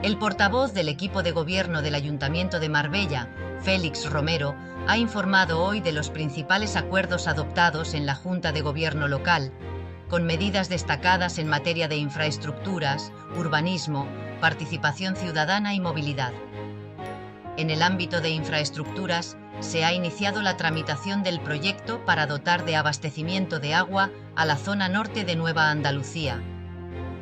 El portavoz del equipo de gobierno del Ayuntamiento de Marbella, Félix Romero, ha informado hoy de los principales acuerdos adoptados en la Junta de Gobierno local, con medidas destacadas en materia de infraestructuras, urbanismo, participación ciudadana y movilidad. En el ámbito de infraestructuras, se ha iniciado la tramitación del proyecto para dotar de abastecimiento de agua a la zona norte de Nueva Andalucía,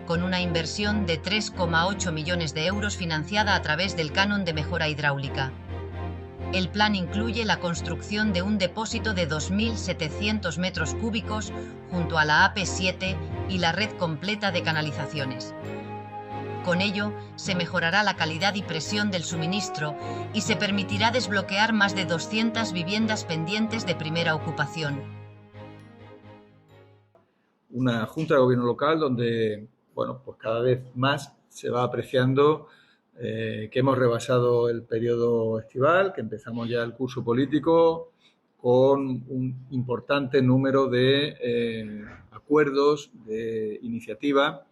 con una inversión de 3,8 millones de euros financiada a través del canon de mejora hidráulica. El plan incluye la construcción de un depósito de 2.700 metros cúbicos junto a la AP7 y la red completa de canalizaciones. Con ello, se mejorará la calidad y presión del suministro y se permitirá desbloquear más de 200 viviendas pendientes de primera ocupación. Una Junta de Gobierno local donde, pues cada vez más se va apreciando que hemos rebasado el periodo estival, que empezamos ya el curso político con un importante número de acuerdos, de iniciativas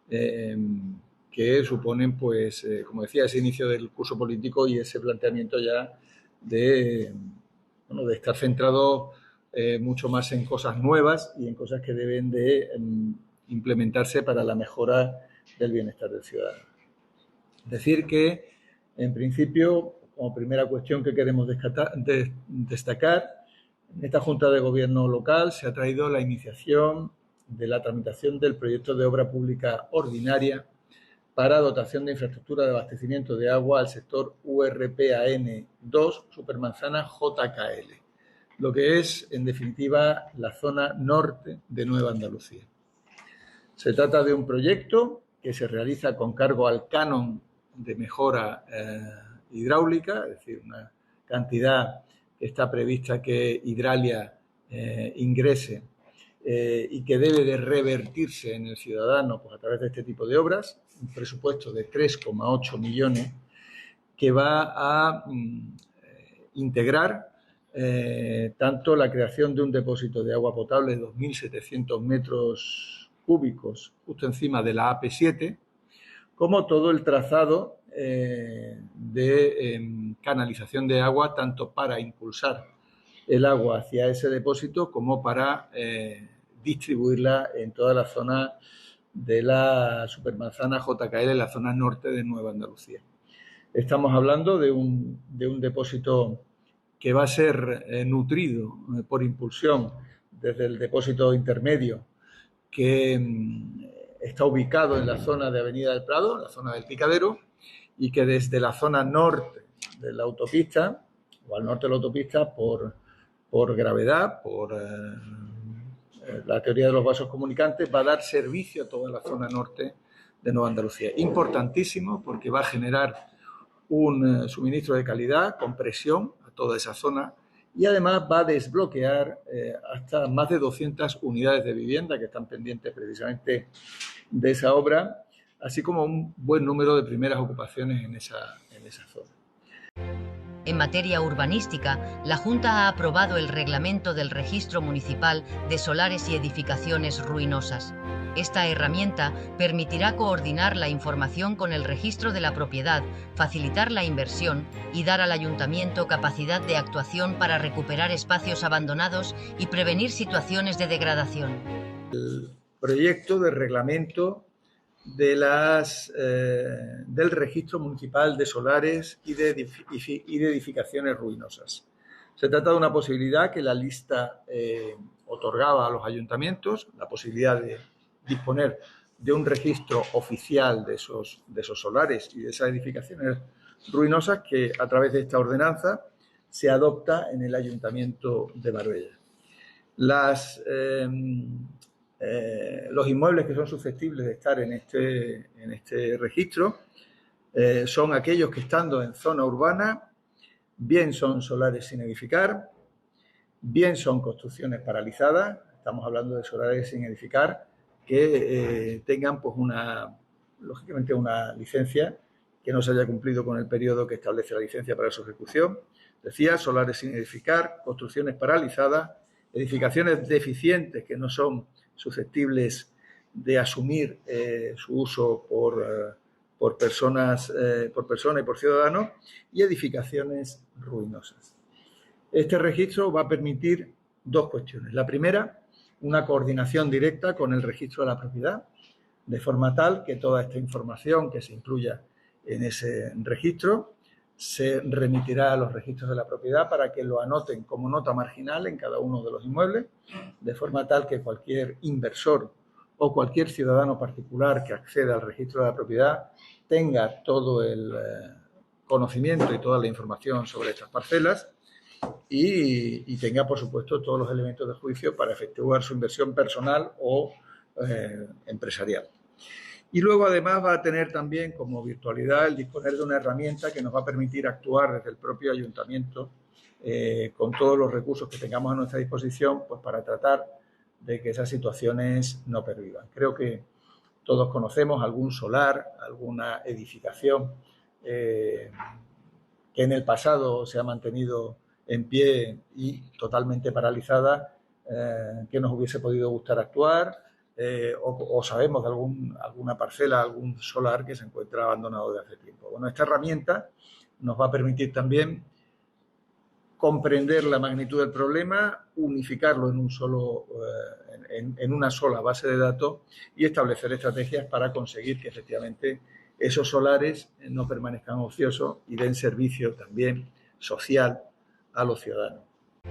que suponen, como decía, ese inicio del curso político y ese planteamiento ya de estar centrado mucho más en cosas nuevas y en cosas que deben de implementarse para la mejora del bienestar del ciudadano. Decir que, en principio, como primera cuestión que queremos destacar, en esta Junta de Gobierno local se ha traído la iniciación de la tramitación del proyecto de obra pública ordinaria para dotación de infraestructura de abastecimiento de agua al sector URPAN2 Supermanzana JKL, lo que es, en definitiva, la zona norte de Nueva Andalucía. Se trata de un proyecto que se realiza con cargo al canon de mejora hidráulica, es decir, una cantidad que está prevista que Hidralia ingrese y que debe de revertirse en el ciudadano a través de este tipo de obras, un presupuesto de 3,8 millones que va a integrar tanto la creación de un depósito de agua potable de 2.700 metros cúbicos justo encima de la AP7, como todo el trazado de canalización de agua, tanto para impulsar el agua hacia ese depósito como para distribuirla en toda la zona de la Supermanzana JKL, en la zona norte de Nueva Andalucía. Estamos hablando de un depósito que va a ser nutrido por impulsión desde el depósito intermedio que está ubicado en la zona de Avenida del Prado, la zona del Picadero, y que desde la zona norte de la autopista, o al norte de la autopista, por gravedad, por la teoría de los vasos comunicantes, va a dar servicio a toda la zona norte de Nueva Andalucía. Importantísimo porque va a generar un suministro de calidad con presión a toda esa zona y además va a desbloquear hasta más de 200 unidades de vivienda que están pendientes precisamente de esa obra, así como un buen número de primeras ocupaciones en esa zona. En materia urbanística, la Junta ha aprobado el reglamento del Registro Municipal de Solares y Edificaciones Ruinosas. Esta herramienta permitirá coordinar la información con el registro de la propiedad, facilitar la inversión y dar al ayuntamiento capacidad de actuación para recuperar espacios abandonados y prevenir situaciones de degradación. El proyecto de reglamento del Registro Municipal de Solares y de Edificaciones Ruinosas. Se trata de una posibilidad que la lista otorgaba a los ayuntamientos, la posibilidad de disponer de un registro oficial de esos solares y de esas edificaciones ruinosas que a través de esta ordenanza se adopta en el Ayuntamiento de Marbella. Los inmuebles que son susceptibles de estar en este registro son aquellos que, estando en zona urbana, bien son solares sin edificar, bien son construcciones paralizadas. Estamos hablando de solares sin edificar que tengan lógicamente una licencia que no se haya cumplido con el periodo que establece la licencia para su ejecución. Decía, solares sin edificar, construcciones paralizadas, edificaciones deficientes que no son susceptibles de asumir su uso por persona y por ciudadanos, y edificaciones ruinosas. Este registro va a permitir dos cuestiones. La primera, una coordinación directa con el registro de la propiedad, de forma tal que toda esta información que se incluya en ese registro se remitirá a los registros de la propiedad para que lo anoten como nota marginal en cada uno de los inmuebles, de forma tal que cualquier inversor o cualquier ciudadano particular que acceda al registro de la propiedad tenga todo el conocimiento y toda la información sobre estas parcelas y tenga, por supuesto, todos los elementos de juicio para efectuar su inversión personal o empresarial. Y luego, además, va a tener también como virtualidad el disponer de una herramienta que nos va a permitir actuar desde el propio ayuntamiento con todos los recursos que tengamos a nuestra disposición, pues para tratar de que esas situaciones no pervivan. Creo que todos conocemos algún solar, alguna edificación que en el pasado se ha mantenido en pie y totalmente paralizada, que nos hubiese podido gustar actuar, o sabemos de alguna parcela, algún solar que se encuentra abandonado de hace tiempo. Bueno, esta herramienta nos va a permitir también comprender la magnitud del problema, unificarlo en una sola base de datos y establecer estrategias para conseguir que efectivamente esos solares no permanezcan ociosos y den servicio también social a los ciudadanos.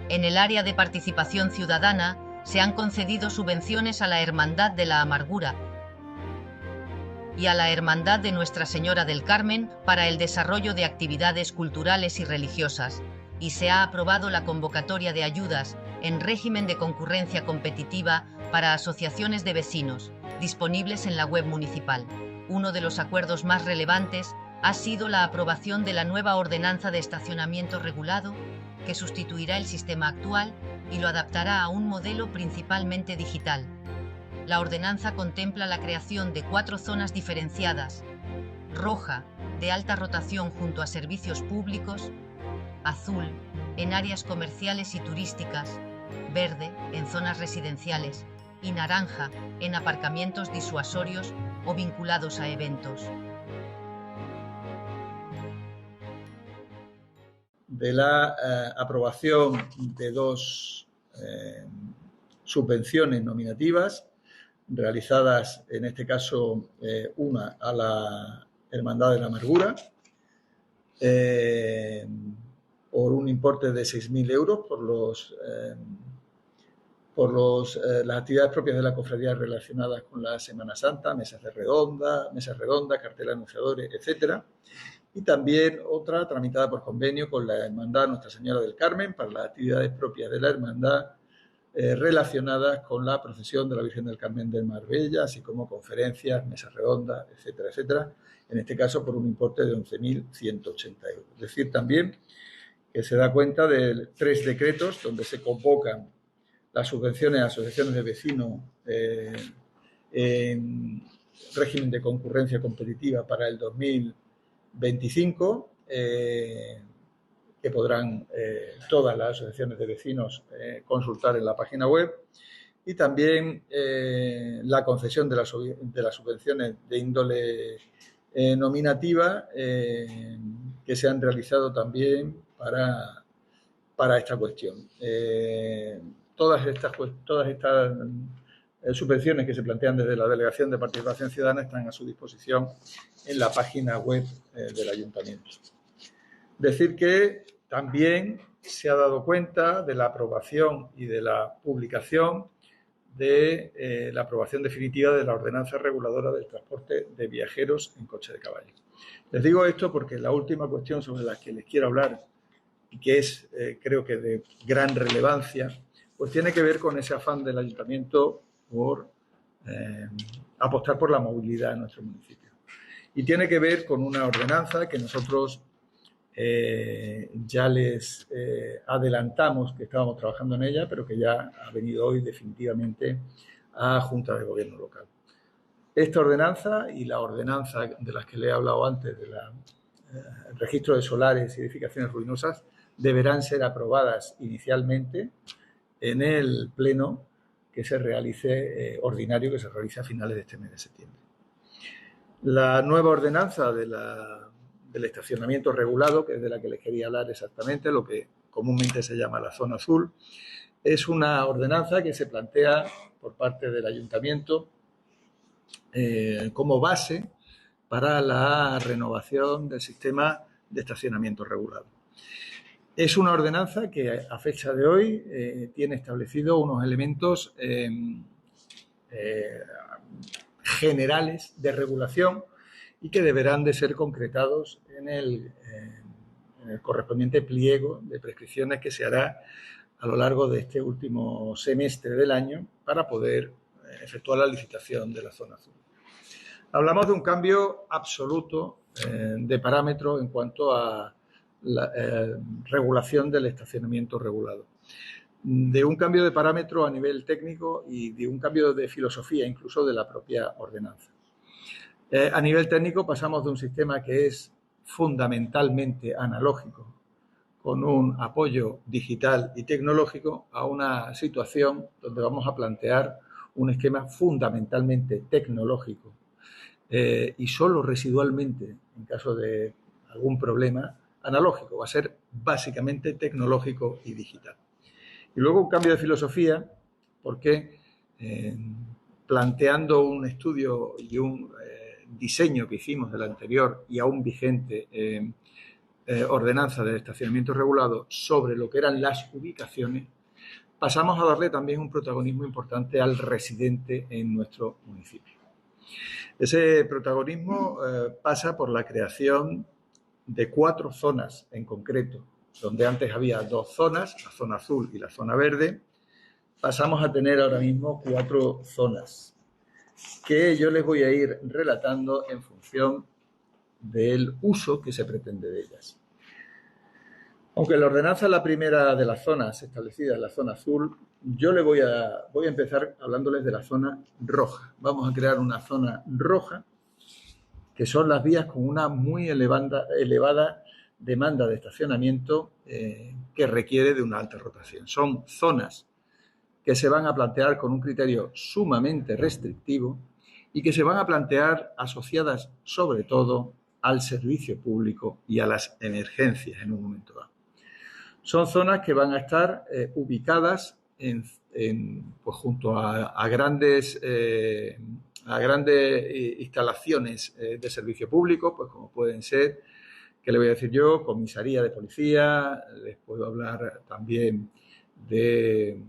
En el área de participación ciudadana se han concedido subvenciones a la Hermandad de la Amargura y a la Hermandad de Nuestra Señora del Carmen para el desarrollo de actividades culturales y religiosas, y se ha aprobado la convocatoria de ayudas en régimen de concurrencia competitiva para asociaciones de vecinos, disponibles en la web municipal. Uno de los acuerdos más relevantes ha sido la aprobación de la nueva ordenanza de estacionamiento regulado, que sustituirá el sistema actual y lo adaptará a un modelo principalmente digital. La ordenanza contempla la creación de 4 zonas diferenciadas: roja, de alta rotación junto a servicios públicos; azul, en áreas comerciales y turísticas; verde, en zonas residenciales; y naranja, en aparcamientos disuasorios o vinculados a eventos. De la aprobación de 2 subvenciones nominativas realizadas, en este caso una a la Hermandad de la Amargura por un importe de 6.000 euros por las actividades propias de la cofradía relacionadas con la Semana Santa, mesas redondas, cartel anunciadores, etcétera. Y también otra tramitada por convenio con la Hermandad Nuestra Señora del Carmen para las actividades propias de la hermandad relacionadas con la procesión de la Virgen del Carmen de Marbella, así como conferencias, mesas redondas, etcétera, etcétera, en este caso por un importe de 11.180 euros. Es decir, también que se da cuenta de 3 decretos donde se convocan las subvenciones a asociaciones de vecinos en régimen de concurrencia competitiva para el 2025, que podrán todas las asociaciones de vecinos consultar en la página web, y también la concesión de las subvenciones de índole nominativa que se han realizado también para esta cuestión. Todas estas subvenciones que se plantean desde la Delegación de Participación Ciudadana están a su disposición en la página web del Ayuntamiento. Decir que también se ha dado cuenta de la aprobación y de la publicación de la aprobación definitiva de la ordenanza reguladora del transporte de viajeros en coche de caballo. Les digo esto porque la última cuestión sobre la que les quiero hablar, y que es, creo que de gran relevancia, pues tiene que ver con ese afán del Ayuntamiento por apostar por la movilidad en nuestro municipio. Y tiene que ver con una ordenanza que nosotros ya les adelantamos que estábamos trabajando en ella, pero que ya ha venido hoy definitivamente a Junta de Gobierno local. Esta ordenanza y la ordenanza de las que le he hablado antes, del registro de solares y edificaciones ruinosas, deberán ser aprobadas inicialmente en el pleno que se realice ordinario, que se realice a finales de este mes de septiembre. La nueva ordenanza del estacionamiento regulado, que es de la que les quería hablar exactamente, lo que comúnmente se llama la zona azul, es una ordenanza que se plantea por parte del ayuntamiento como base para la renovación del sistema de estacionamiento regulado. Es una ordenanza que a fecha de hoy tiene establecido unos elementos generales de regulación y que deberán de ser concretados en el correspondiente pliego de prescripciones que se hará a lo largo de este último semestre del año para poder efectuar la licitación de la zona azul. Hablamos de un cambio absoluto de parámetros en cuanto a la regulación del estacionamiento regulado. De un cambio de parámetro a nivel técnico y de un cambio de filosofía incluso de la propia ordenanza. A nivel técnico pasamos de un sistema que es fundamentalmente analógico con un apoyo digital y tecnológico a una situación donde vamos a plantear un esquema fundamentalmente tecnológico y solo residualmente, en caso de algún problema, analógico. Va a ser básicamente tecnológico y digital. Y luego un cambio de filosofía, porque planteando un estudio y un diseño que hicimos de la anterior y aún vigente ordenanza del estacionamiento regulado sobre lo que eran las ubicaciones, pasamos a darle también un protagonismo importante al residente en nuestro municipio. Ese protagonismo pasa por la creación de 4 zonas en concreto, donde antes había 2 zonas, la zona azul y la zona verde. Pasamos a tener ahora mismo 4 zonas que yo les voy a ir relatando en función del uso que se pretende de ellas. Aunque la ordenanza es la primera de las zonas establecidas, la zona azul, yo le voy a empezar hablándoles de la zona roja. Vamos a crear una zona roja, que son las vías con una muy elevada demanda de estacionamiento que requiere de una alta rotación. Son zonas que se van a plantear con un criterio sumamente restrictivo y que se van a plantear asociadas sobre todo al servicio público y a las emergencias en un momento dado. Son zonas que van a estar ubicadas pues junto a grandes instalaciones de servicio público, pues como pueden ser, ¿qué le voy a decir yo? Comisaría de policía, les puedo hablar también de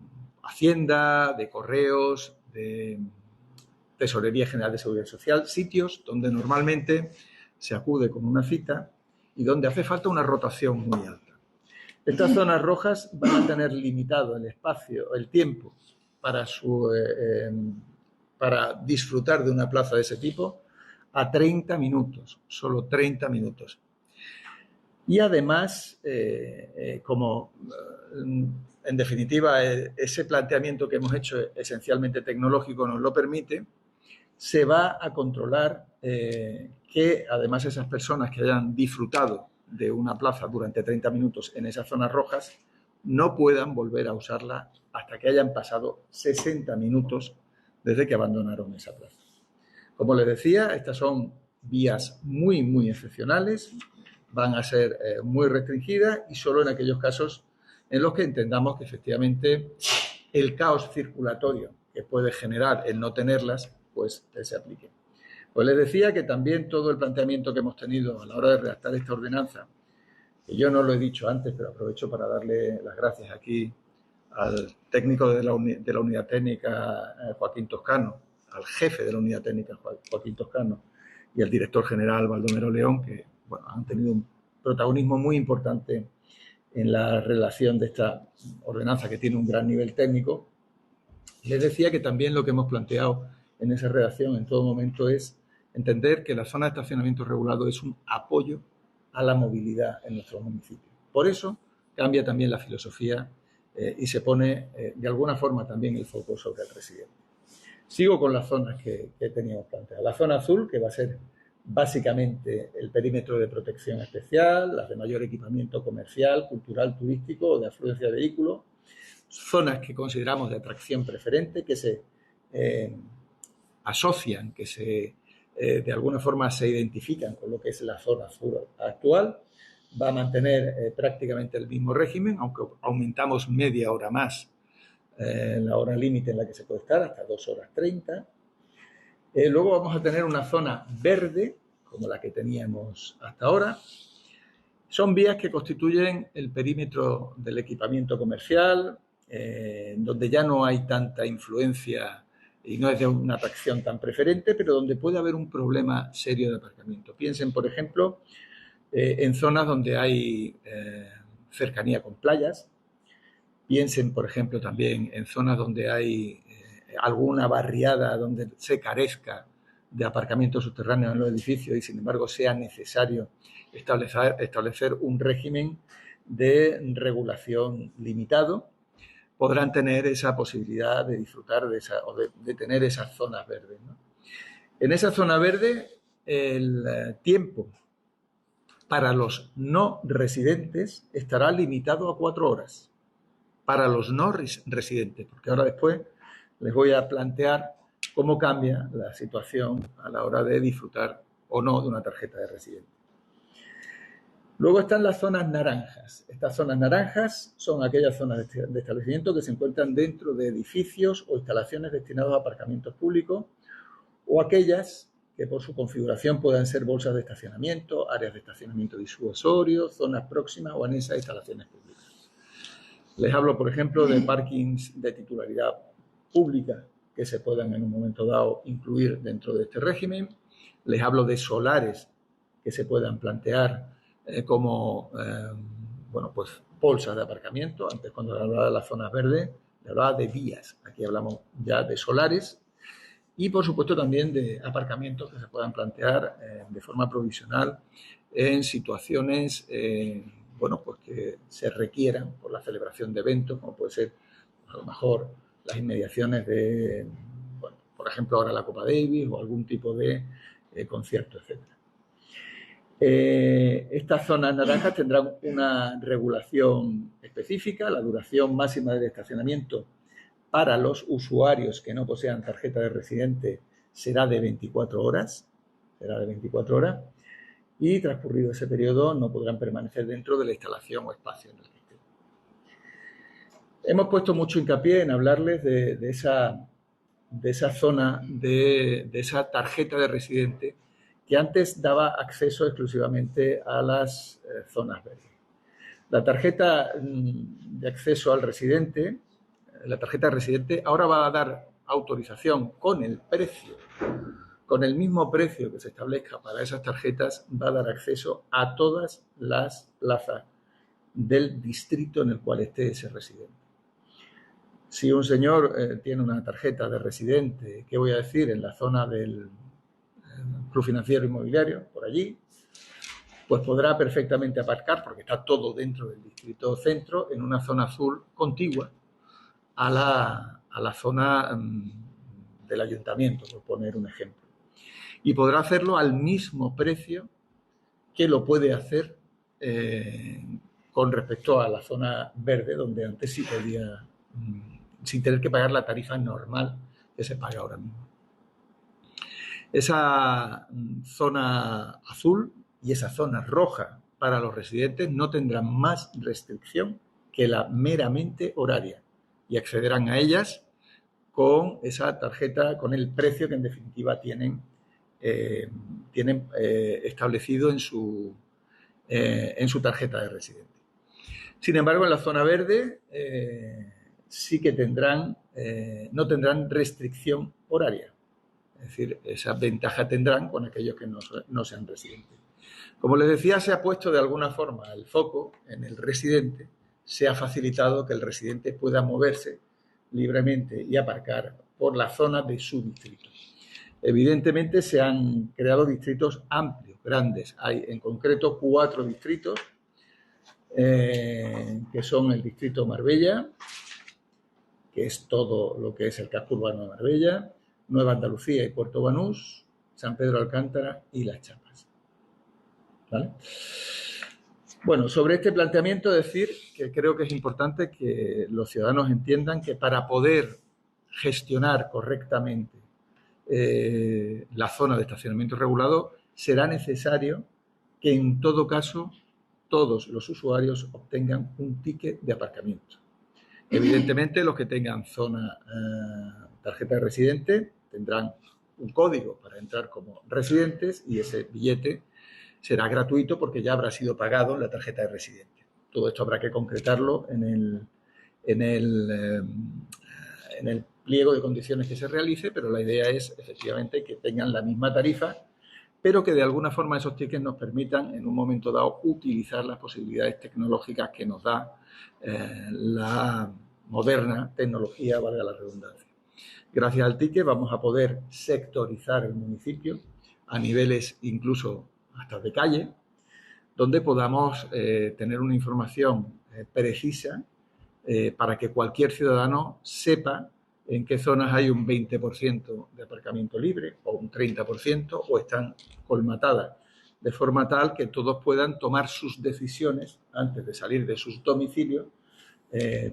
Hacienda, de Correos, de Tesorería General de Seguridad Social, sitios donde normalmente se acude con una cita y donde hace falta una rotación muy alta. Estas zonas rojas van a tener limitado el espacio, el tiempo para disfrutar de una plaza de ese tipo a 30 minutos, solo 30 minutos. Y además, como en definitiva ese planteamiento que hemos hecho esencialmente tecnológico nos lo permite, se va a controlar que además esas personas que hayan disfrutado de una plaza durante 30 minutos en esas zonas rojas no puedan volver a usarla hasta que hayan pasado 60 minutos desde que abandonaron esa plaza. Como les decía, estas son vías muy, muy excepcionales, van a ser muy restringidas y solo en aquellos casos en los que entendamos que efectivamente el caos circulatorio que puede generar el no tenerlas, pues se aplique. Pues les decía que también todo el planteamiento que hemos tenido a la hora de redactar esta ordenanza, que yo no lo he dicho antes, pero aprovecho para darle las gracias aquí al técnico de la unidad técnica, Joaquín Toscano, al jefe de la unidad técnica, Joaquín Toscano, y al director general, Baldomero León, que bueno, han tenido un protagonismo muy importante en la redacción de esta ordenanza que tiene un gran nivel técnico. Les decía que también lo que hemos planteado en esa redacción en todo momento es entender que la zona de estacionamiento regulado es un apoyo a la movilidad en nuestro municipio. Por eso cambia también la filosofía y se pone de alguna forma también el foco sobre el residente. Sigo con las zonas que teníamos planteadas. La zona azul, que va a ser básicamente el perímetro de protección especial, las de mayor equipamiento comercial, cultural, turístico o de afluencia de vehículos, zonas que consideramos de atracción preferente, que se asocian, que se de alguna forma se identifican con lo que es la zona azul actual. Va a mantener prácticamente el mismo régimen, aunque aumentamos media hora más la hora límite en la que se puede estar, hasta 2 horas 30. Luego vamos a tener una zona verde, como la que teníamos hasta ahora. Son vías que constituyen el perímetro del equipamiento comercial, donde ya no hay tanta influencia y no es de una atracción tan preferente, pero donde puede haber un problema serio de aparcamiento. Piensen, por ejemplo, en zonas donde hay cercanía con playas. Piensen, por ejemplo, también en zonas donde hay alguna barriada donde se carezca de aparcamiento subterráneo en los edificios y, sin embargo, sea necesario establecer un régimen de regulación limitado. Podrán tener esa posibilidad de disfrutar de tener esas zonas verdes, ¿no? En esa zona verde, el tiempo para los no residentes estará limitado a 4 horas. Para los no residentes, porque ahora después les voy a plantear cómo cambia la situación a la hora de disfrutar o no de una tarjeta de residente. Luego están las zonas naranjas. Estas zonas naranjas son aquellas zonas de establecimiento que se encuentran dentro de edificios o instalaciones destinados a aparcamientos públicos o aquellas que por su configuración puedan ser bolsas de estacionamiento, áreas de estacionamiento disuasorio, zonas próximas o anexas a instalaciones públicas. Les hablo, por ejemplo, de parkings de titularidad pública que se puedan en un momento dado incluir dentro de este régimen. Les hablo de solares que se puedan plantear como pues bolsas de aparcamiento. Antes, cuando hablaba de las zonas verdes, le hablaba de vías. Aquí hablamos ya de solares y, por supuesto, también de aparcamientos que se puedan plantear de forma provisional en situaciones pues que se requieran por la celebración de eventos, como puede ser a lo mejor las inmediaciones de, por ejemplo, ahora la Copa Davis o algún tipo de concierto, etc. Estas zonas naranjas tendrán una regulación específica. La duración máxima del estacionamiento para los usuarios que no posean tarjeta de residente será de 24 horas. Y transcurrido ese periodo no podrán permanecer dentro de la instalación o espacio en el que estén. Hemos puesto mucho hincapié en hablarles de esa zona, de esa tarjeta de residente que antes daba acceso exclusivamente a las zonas verdes. La tarjeta de acceso al residente, la tarjeta de residente, ahora va a dar autorización con el precio, con el mismo precio que se establezca para esas tarjetas, va a dar acceso a todas las plazas del distrito en el cual esté ese residente. Si un señor tiene una tarjeta de residente, ¿qué voy a decir? En la zona del Club Financiero Inmobiliario, por allí, pues podrá perfectamente aparcar, porque está todo dentro del distrito centro, en una zona azul contigua a la zona del ayuntamiento, por poner un ejemplo. Y podrá hacerlo al mismo precio que lo puede hacer con respecto a la zona verde, donde antes sí podía, sin tener que pagar la tarifa normal que se paga ahora mismo. Esa zona azul y esa zona roja para los residentes no tendrán más restricción que la meramente horaria y accederán a ellas con esa tarjeta, con el precio que en definitiva tienen establecido en su tarjeta de residente. Sin embargo, en la zona verde sí que no tendrán restricción horaria. Es decir, esa ventaja tendrán con aquellos que no sean residentes. Como les decía, se ha puesto de alguna forma el foco en el residente, se ha facilitado que el residente pueda moverse libremente y aparcar por la zona de su distrito. Evidentemente se han creado distritos amplios, grandes. Hay en concreto 4 distritos, que son el distrito Marbella, que es todo lo que es el casco urbano de Marbella, Nueva Andalucía y Puerto Banús, San Pedro Alcántara y Las Chapas. ¿Vale? Bueno, sobre este planteamiento decir que creo que es importante que los ciudadanos entiendan que para poder gestionar correctamente la zona de estacionamiento regulado, será necesario que en todo caso todos los usuarios obtengan un ticket de aparcamiento. Evidentemente, los que tengan tarjeta de residente tendrán un código para entrar como residentes y ese billete será gratuito porque ya habrá sido pagado en la tarjeta de residente. Todo esto habrá que concretarlo en el pliego de condiciones que se realice, pero la idea es efectivamente que tengan la misma tarifa, pero que de alguna forma esos tickets nos permitan en un momento dado utilizar las posibilidades tecnológicas que nos da la moderna tecnología, valga la redundancia. Gracias al ticket vamos a poder sectorizar el municipio a niveles incluso hasta de calle, donde podamos tener una información precisa para que cualquier ciudadano sepa en qué zonas hay un 20% de aparcamiento libre o un 30% o están colmatadas, de forma tal que todos puedan tomar sus decisiones antes de salir de sus domicilios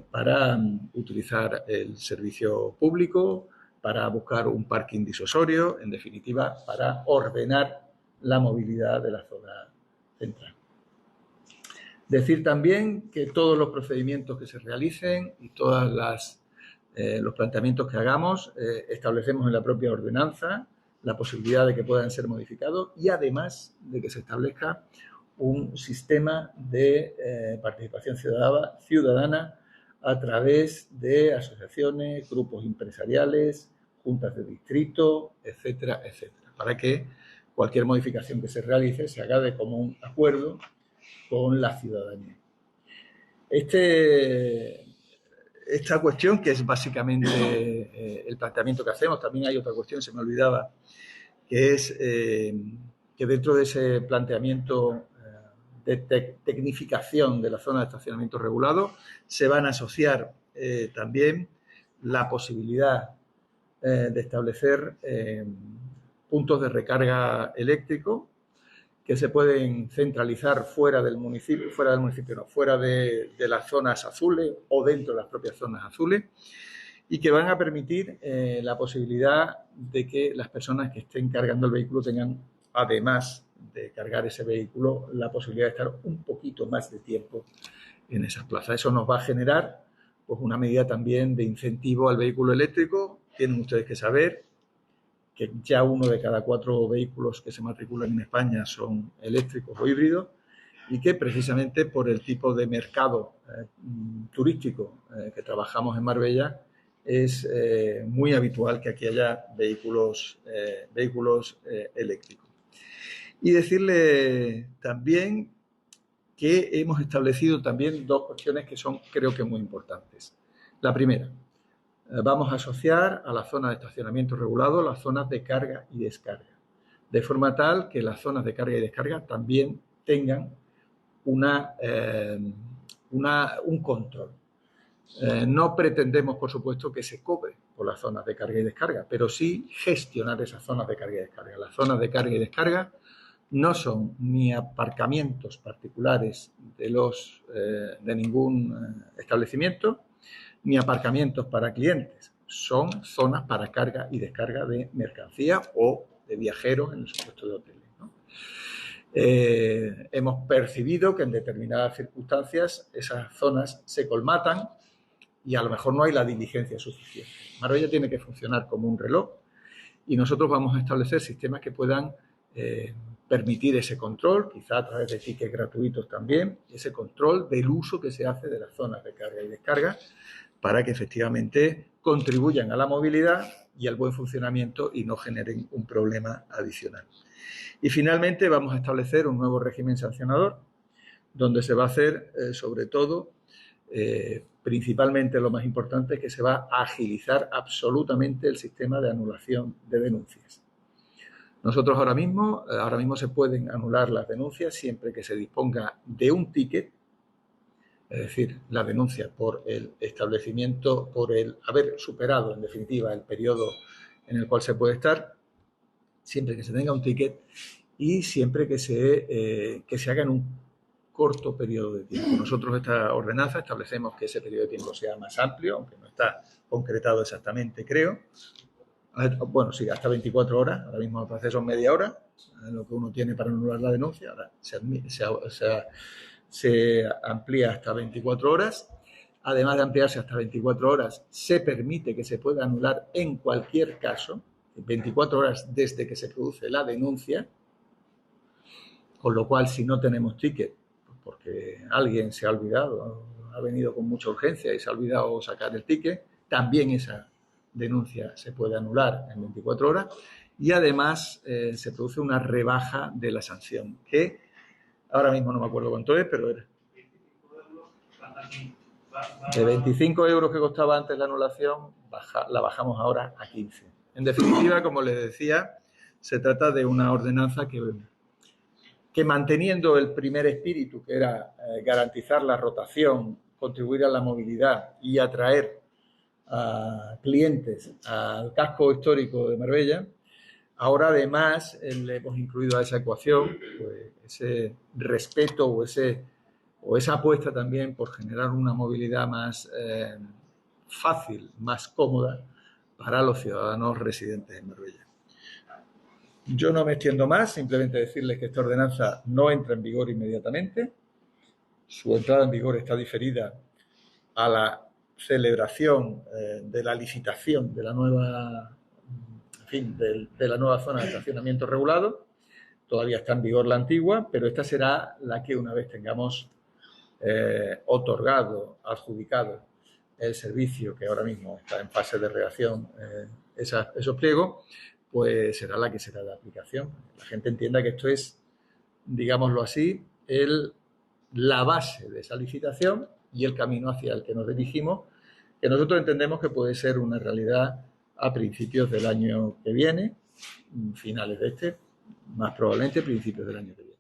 para utilizar el servicio público, para buscar un parking disuasorio, en definitiva, para ordenar la movilidad de la zona central. Decir también que todos los procedimientos que se realicen y todos los planteamientos que hagamos establecemos en la propia ordenanza la posibilidad de que puedan ser modificados y además de que se establezca un sistema de participación ciudadana a través de asociaciones, grupos empresariales, juntas de distrito, etcétera, etcétera, para que cualquier modificación que se realice se haga de común acuerdo con la ciudadanía. Esta cuestión, que es básicamente el planteamiento que hacemos, también hay otra cuestión, se me olvidaba, que es que dentro de ese planteamiento de tecnificación de la zona de estacionamiento regulado se van a asociar también la posibilidad de establecer puntos de recarga eléctrico que se pueden centralizar fuera de las zonas azules o dentro de las propias zonas azules y que van a permitir la posibilidad de que las personas que estén cargando el vehículo tengan, además de cargar ese vehículo, la posibilidad de estar un poquito más de tiempo en esas plazas. Eso nos va a generar pues, una medida también de incentivo al vehículo eléctrico. Tienen ustedes que saber que ya 1 de cada 4 vehículos que se matriculan en España son eléctricos o híbridos y que precisamente por el tipo de mercado turístico que trabajamos en Marbella es muy habitual que aquí haya vehículos eléctricos. Y decirle también que hemos establecido también 2 cuestiones que son, creo que, muy importantes. La primera, vamos a asociar a las zonas de estacionamiento regulado las zonas de carga y descarga, de forma tal que las zonas de carga y descarga también tengan un control. No pretendemos, por supuesto, que se cobre por las zonas de carga y descarga, pero sí gestionar esas zonas de carga y descarga. Las zonas de carga y descarga no son ni aparcamientos particulares de ningún establecimiento, ni aparcamientos para clientes. Son zonas para carga y descarga de mercancía o de viajeros en el supuesto de hoteles, ¿no? Hemos percibido que en determinadas circunstancias esas zonas se colmatan y a lo mejor no hay la diligencia suficiente. Marbella tiene que funcionar como un reloj y nosotros vamos a establecer sistemas que puedan permitir ese control, quizá a través de tickets gratuitos también, ese control del uso que se hace de las zonas de carga y descarga para que efectivamente contribuyan a la movilidad y al buen funcionamiento y no generen un problema adicional. Y finalmente vamos a establecer un nuevo régimen sancionador donde se va a hacer sobre todo, principalmente lo más importante es que se va a agilizar absolutamente el sistema de anulación de denuncias. Nosotros ahora mismo se pueden anular las denuncias siempre que se disponga de un ticket, es decir, la denuncia por el establecimiento, por el haber superado, en definitiva, el periodo en el cual se puede estar, siempre que se tenga un ticket y siempre que se haga en un corto periodo de tiempo. Nosotros esta ordenanza establecemos que ese periodo de tiempo sea más amplio, aunque no está concretado exactamente, creo, Bueno, sí, hasta 24 horas. Ahora mismo me parece que son media hora, lo que uno tiene para anular la denuncia. Ahora se amplía hasta 24 horas. Además de ampliarse hasta 24 horas, se permite que se pueda anular en cualquier caso, 24 horas desde que se produce la denuncia, con lo cual si no tenemos ticket, porque alguien se ha olvidado, ha venido con mucha urgencia y se ha olvidado sacar el ticket, también esa denuncia se puede anular en 24 horas y además se produce una rebaja de la sanción, que ahora mismo no me acuerdo cuánto es, pero era de 25 euros que costaba antes la anulación, la bajamos ahora a 15. En definitiva, como les decía, se trata de una ordenanza que manteniendo el primer espíritu, que era garantizar la rotación, contribuir a la movilidad y atraer a clientes al casco histórico de Marbella, ahora además le hemos incluido a esa ecuación pues, ese respeto o esa apuesta también por generar una movilidad más fácil, más cómoda para los ciudadanos residentes en Marbella. Yo no me extiendo más, simplemente decirles que esta ordenanza no entra en vigor inmediatamente. Su entrada en vigor está diferida a la celebración de la licitación de la nueva, de la nueva zona de estacionamiento regulado. Todavía está en vigor la antigua, pero esta será la que una vez tengamos otorgado, adjudicado el servicio que ahora mismo está en fase de redacción, esos pliegos, pues será la que será de aplicación. La gente entienda que esto es, digámoslo así, la base de esa licitación y el camino hacia el que nos dirigimos, que nosotros entendemos que puede ser una realidad a principios del año que viene, finales de este, más probablemente principios del año que viene.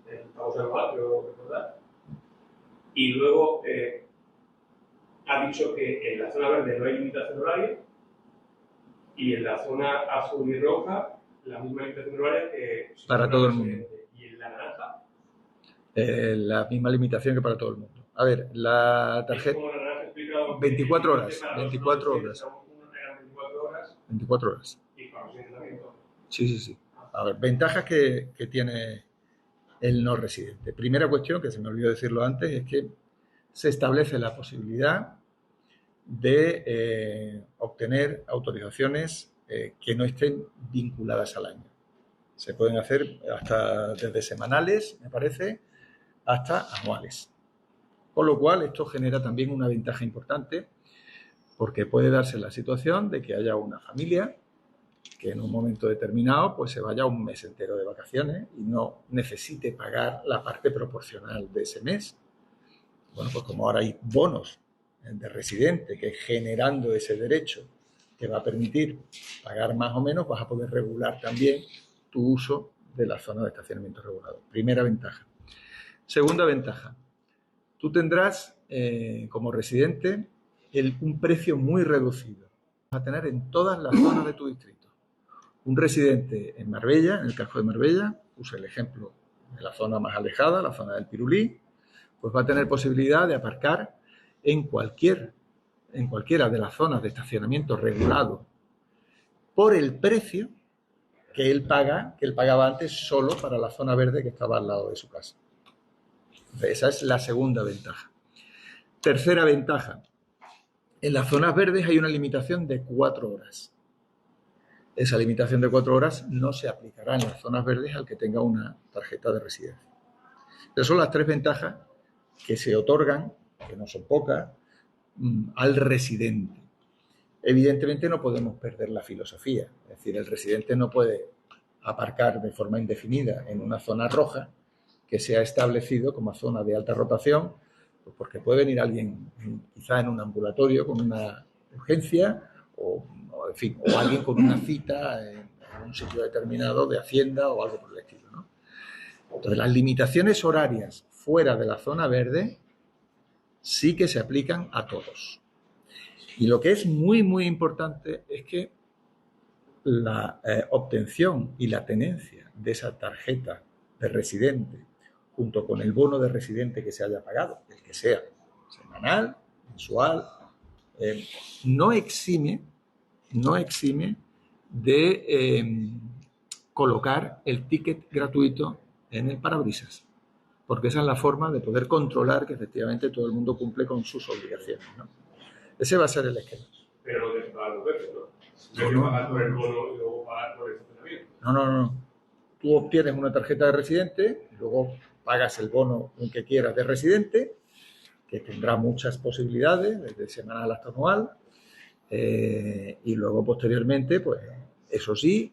Estamos en el creo recordar. Y luego ha dicho que en la zona verde no hay limitación horaria y en la zona azul y roja la misma limitación horaria que para todo el mundo. Y en la naranja la misma limitación que para todo el mundo. A ver, la tarjeta 24 horas, 24 horas. 24 horas. Y para los ayuntamientos. Sí. A ver, ventajas que tiene el no residente. Primera cuestión, que se me olvidó decirlo antes, es que se establece la posibilidad de obtener autorizaciones que no estén vinculadas al año. Se pueden hacer hasta desde semanales, me parece, hasta anuales. Con lo cual, esto genera también una ventaja importante, porque puede darse la situación de que haya una familia que en un momento determinado pues se vaya un mes entero de vacaciones y no necesite pagar la parte proporcional de ese mes. Bueno, pues como ahora hay bonos de residente que generando ese derecho te va a permitir pagar más o menos, vas a poder regular también tu uso de la zona de estacionamiento regulado. Primera ventaja. Segunda ventaja. Tú tendrás como residente un precio muy reducido. Vas a tener en todas las zonas de tu distrito. Un residente en Marbella, en el casco de Marbella, puse el ejemplo de la zona más alejada, la zona del Pirulí, pues va a tener posibilidad de aparcar en cualquiera de las zonas de estacionamiento regulado por el precio que él pagaba antes solo para la zona verde que estaba al lado de su casa. Esa es la segunda ventaja. Tercera ventaja. En las zonas verdes hay una limitación de 4 horas. Esa limitación de 4 horas no se aplicará en las zonas verdes al que tenga una tarjeta de residencia. Esas son las 3 ventajas que se otorgan, que no son pocas, al residente. Evidentemente no podemos perder la filosofía. Es decir, el residente no puede aparcar de forma indefinida en una zona roja que se ha establecido como zona de alta rotación, pues porque puede venir alguien quizá en un ambulatorio con una urgencia o alguien con una cita en un sitio determinado de Hacienda o algo por el estilo, ¿no? Entonces, las limitaciones horarias fuera de la zona verde sí que se aplican a todos. Y lo que es muy, muy importante es que la obtención y la tenencia de esa tarjeta de residente junto con el bono de residente que se haya pagado, el que sea, semanal, mensual, no exime no exime de colocar el ticket gratuito en el parabrisas, porque esa es la forma de poder controlar que efectivamente todo el mundo cumple con sus obligaciones, ¿no? Ese va a ser el esquema. Pero no tienes que pagar dos veces, ¿no? No hay que No, pagar por el bono y luego pagar por el estacionamiento. No. Tú obtienes una tarjeta de residente, luego pagas el bono que quieras de residente, que tendrá muchas posibilidades, desde semanal hasta anual, y luego posteriormente, pues eso sí,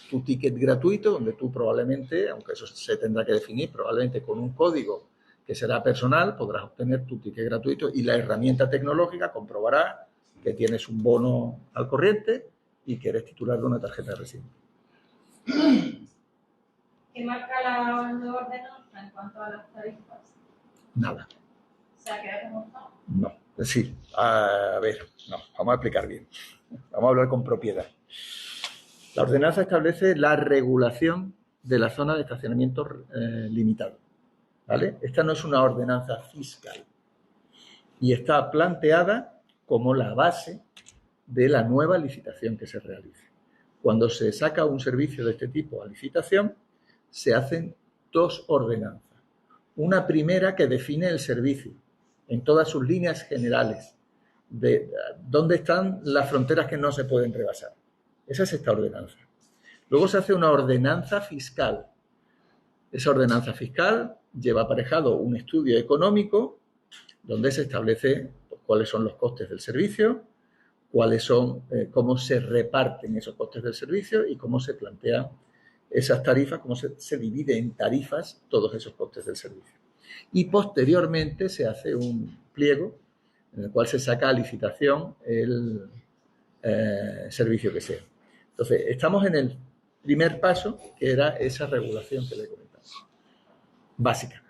tu ticket gratuito, donde tú probablemente, aunque eso se tendrá que definir, probablemente con un código que será personal, podrás obtener tu ticket gratuito y la herramienta tecnológica comprobará que tienes un bono al corriente y que eres titular de una tarjeta de residente. ¿Qué marca la nueva ordenanza en cuanto a las tarifas? Nada. ¿Se ha quedado como está? No, sí. A ver, no, vamos a explicar bien. Vamos a hablar con propiedad. La ordenanza establece la regulación de la zona de estacionamiento limitado, ¿vale? Esta no es una ordenanza fiscal y está planteada como la base de la nueva licitación que se realice. Cuando se saca un servicio de este tipo a licitación, se hacen dos ordenanzas. Una primera que define el servicio en todas sus líneas generales, de dónde están las fronteras que no se pueden rebasar. Esa es esta ordenanza. Luego se hace una ordenanza fiscal. Esa ordenanza fiscal lleva aparejado un estudio económico donde se establece cuáles son los costes del servicio, cuáles son, cómo se reparten esos costes del servicio y cómo se plantean esas tarifas, cómo se divide en tarifas todos esos costes del servicio. Y posteriormente se hace un pliego en el cual se saca a licitación el servicio que sea. Entonces, estamos en el primer paso, que era esa regulación que le comentaba, básica.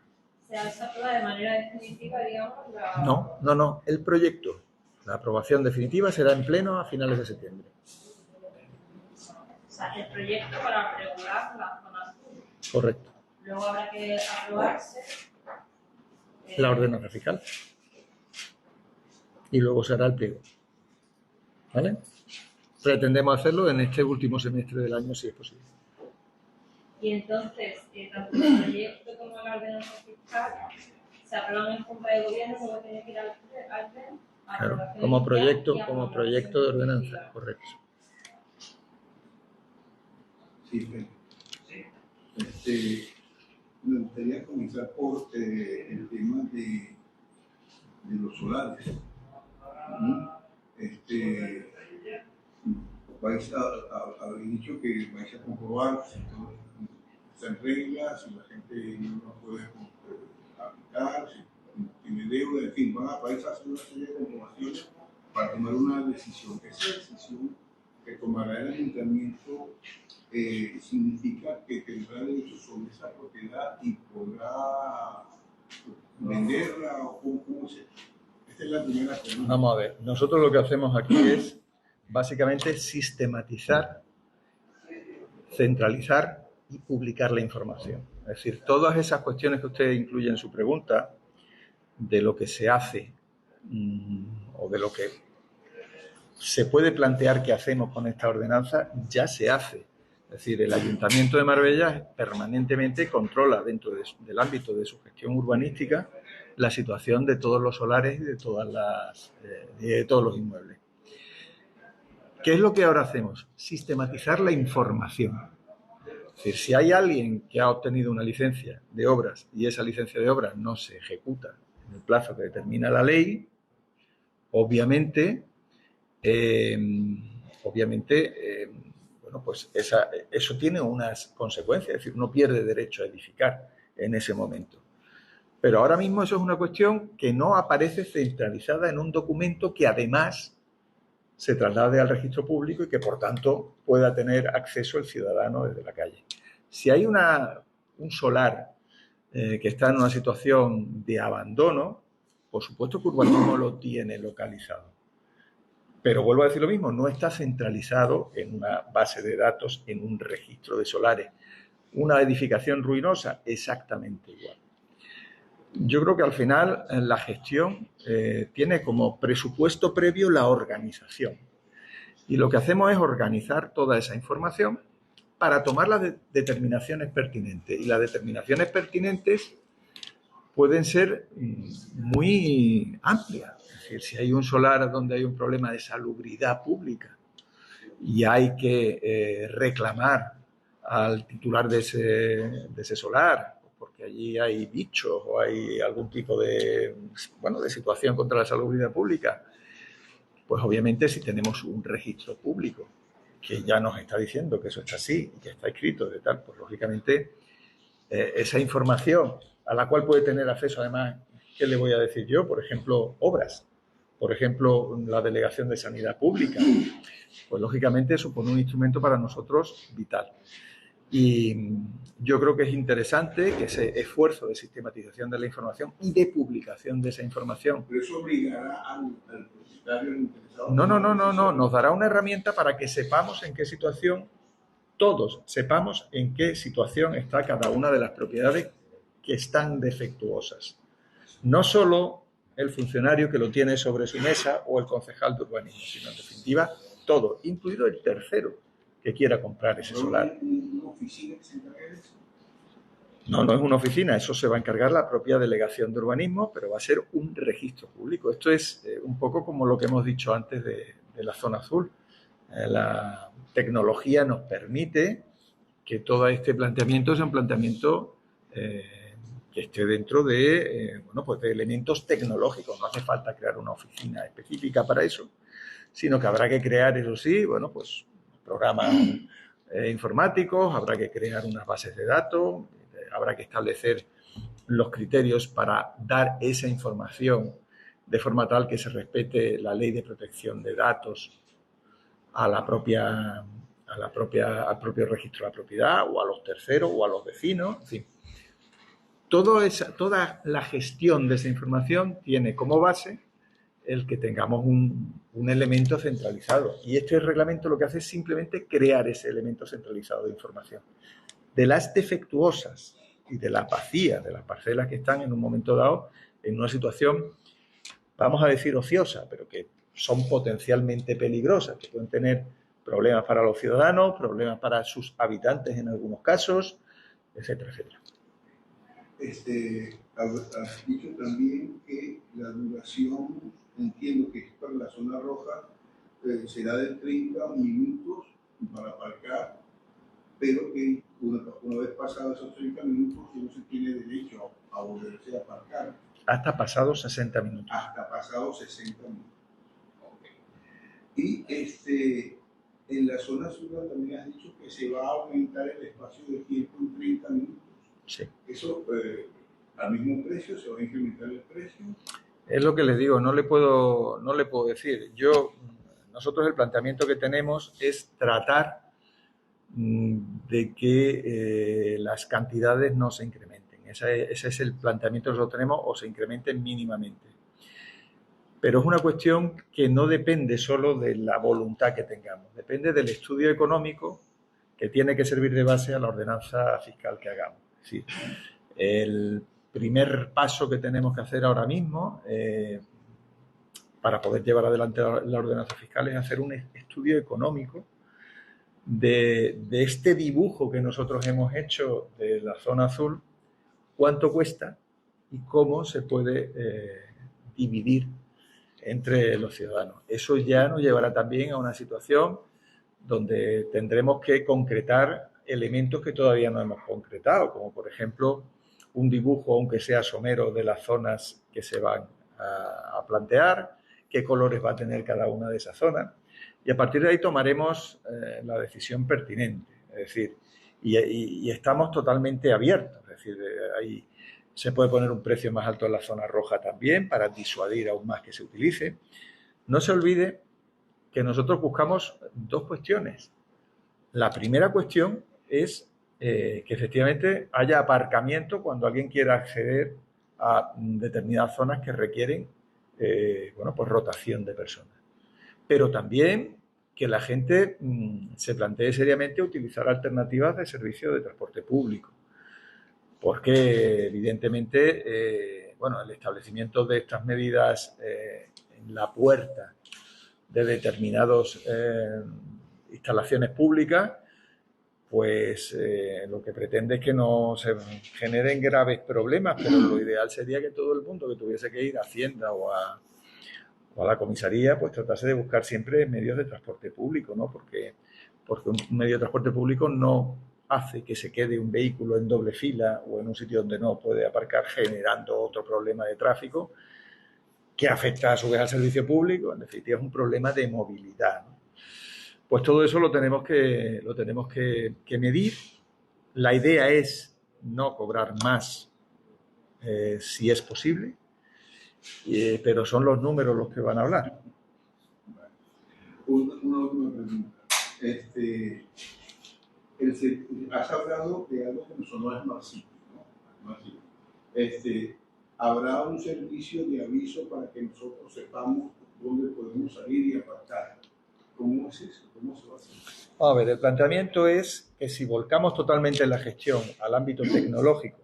¿Se aprueba de manera definitiva, digamos? No, el proyecto. La aprobación definitiva será en pleno a finales de septiembre. O sea, el proyecto para regular la zona sur. Correcto. Luego habrá que aprobarse La ordenanza fiscal. Y luego se hará el pliego. ¿Vale? Pretendemos hacerlo en este último semestre del año, si es posible. Y entonces, tanto el proyecto como la ordenanza fiscal se aprueban en Junta de Gobierno, luego tiene que ir al PLEN. Claro, como proyecto de ordenanza, correcto. Sí, me gustaría comenzar por el tema de los solares. Habéis dicho que vais a comprobar si todo está en regla, si la gente no puede aplicar, si tiene deuda, en fin, vais a hacer una serie de comprobaciones para tomar una decisión. Esa decisión que tomará el ayuntamiento significa que tendrá derecho sobre esa propiedad y podrá venderla o cómo se. Esta es la primera pregunta. Vamos a ver, nosotros lo que hacemos aquí es básicamente sistematizar, centralizar y publicar la información. Es decir, todas esas cuestiones que usted incluye en su pregunta, de lo que se hace o de lo que se puede plantear que hacemos con esta ordenanza, ya se hace. Es decir, el Ayuntamiento de Marbella permanentemente controla dentro del ámbito de su gestión urbanística la situación de todos los solares y de todos los inmuebles. ¿Qué es lo que ahora hacemos? Sistematizar la información. Es decir, si hay alguien que ha obtenido una licencia de obras y esa licencia de obras no se ejecuta en el plazo que determina la ley, obviamente, bueno, pues eso tiene unas consecuencias, es decir, uno pierde derecho a edificar en ese momento. Pero ahora mismo eso es una cuestión que no aparece centralizada en un documento que además se traslade al registro público y que, por tanto, pueda tener acceso el ciudadano desde la calle. Si hay un solar que está en una situación de abandono, por supuesto que Urbanismo lo tiene localizado. Pero vuelvo a decir lo mismo, no está centralizado en una base de datos, en un registro de solares. Una edificación ruinosa, exactamente igual. Yo creo que al final la gestión tiene como presupuesto previo la organización. Y lo que hacemos es organizar toda esa información para tomar las determinaciones pertinentes. Y las determinaciones pertinentes pueden ser muy amplias. Es decir, si hay un solar donde hay un problema de salubridad pública y hay que reclamar al titular de ese solar, porque allí hay bichos o hay algún tipo de situación contra la salubridad pública, pues obviamente si tenemos un registro público que ya nos está diciendo que eso está así y que está escrito de tal, pues lógicamente esa información a la cual puede tener acceso, además, ¿qué le voy a decir yo? Por ejemplo, obras, por ejemplo, la Delegación de Sanidad Pública, pues lógicamente supone un instrumento para nosotros vital. Y yo creo que es interesante que ese esfuerzo de sistematización de la información y de publicación de esa información. ¿Pero eso obligará al propietario interesado? No. Nos dará una herramienta para que sepamos en qué situación, todos sepamos en qué situación está cada una de las propiedades que están defectuosas. No solo el funcionario que lo tiene sobre su mesa o el concejal de urbanismo, sino en definitiva todo, incluido el tercero que quiera comprar ese solar. ¿Una oficina que se encargue de eso? No es una oficina, eso se va a encargar la propia delegación de urbanismo, pero va a ser un registro público. Esto es un poco como lo que hemos dicho antes de la zona azul. La tecnología nos permite que todo este planteamiento sea un planteamiento que esté dentro de, de elementos tecnológicos. No hace falta crear una oficina específica para eso, sino que habrá que crear, eso sí, programas informáticos, habrá que crear unas bases de datos, habrá que establecer los criterios para dar esa información de forma tal que se respete la ley de protección de datos al propio registro de la propiedad o a los terceros o a los vecinos, en fin. Toda la gestión de esa información tiene como base el que tengamos un elemento centralizado. Y este reglamento lo que hace es simplemente crear ese elemento centralizado de información. De las defectuosas y de las vacías, de las parcelas que están en un momento dado en una situación, vamos a decir, ociosa, pero que son potencialmente peligrosas, que pueden tener problemas para los ciudadanos, problemas para sus habitantes en algunos casos, etcétera, etcétera. Has dicho también que la duración, entiendo que es para la zona roja, será de 30 minutos para aparcar, pero que una vez pasados esos 30 minutos no se tiene derecho a volverse a aparcar. Hasta pasados 60 minutos. Hasta pasados 60 minutos. Okay. Y en la zona sur también has dicho que se va a aumentar el espacio de tiempo en 30 minutos. Sí. ¿Eso al mismo precio? ¿Se va a incrementar el precio? Es lo que les digo, no le puedo decir. Nosotros el planteamiento que tenemos es tratar de que las cantidades no se incrementen. Ese es el planteamiento que nosotros tenemos, o se incrementen mínimamente. Pero es una cuestión que no depende solo de la voluntad que tengamos, depende del estudio económico que tiene que servir de base a la ordenanza fiscal que hagamos. Es decir, el primer paso que tenemos que hacer ahora mismo para poder llevar adelante la ordenanza fiscal es hacer un estudio económico de este dibujo que nosotros hemos hecho de la zona azul, cuánto cuesta y cómo se puede dividir entre los ciudadanos. Eso ya nos llevará también a una situación donde tendremos que concretar elementos que todavía no hemos concretado, como por ejemplo un dibujo, aunque sea somero, de las zonas que se van a plantear, qué colores va a tener cada una de esas zonas, y a partir de ahí tomaremos la decisión pertinente. Es decir, y estamos totalmente abiertos, es decir, ahí se puede poner un precio más alto en la zona roja también para disuadir aún más que se utilice. No se olvide que nosotros buscamos dos cuestiones. La primera cuestión es que efectivamente haya aparcamiento cuando alguien quiera acceder a determinadas zonas que requieren rotación de personas. Pero también que la gente se plantee seriamente utilizar alternativas de servicio de transporte público. Porque evidentemente el establecimiento de estas medidas en la puerta de determinadas instalaciones públicas, pues lo que pretende es que no se generen graves problemas, pero lo ideal sería que todo el mundo que tuviese que ir a Hacienda o a la comisaría, pues tratase de buscar siempre medios de transporte público, ¿no? Porque un medio de transporte público no hace que se quede un vehículo en doble fila o en un sitio donde no puede aparcar, generando otro problema de tráfico que afecta a su vez al servicio público. En definitiva, es un problema de movilidad, ¿no? Pues todo eso lo tenemos que medir. La idea es no cobrar más si es posible, pero son los números los que van a hablar. Una última pregunta. Has hablado de algo que no es masivo, ¿no? Masivo. ¿Habrá un servicio de aviso para que nosotros sepamos dónde podemos salir y aparcar? ¿Cómo es eso? ¿Cómo se va a hacer? A ver, el planteamiento es que si volcamos totalmente la gestión al ámbito tecnológico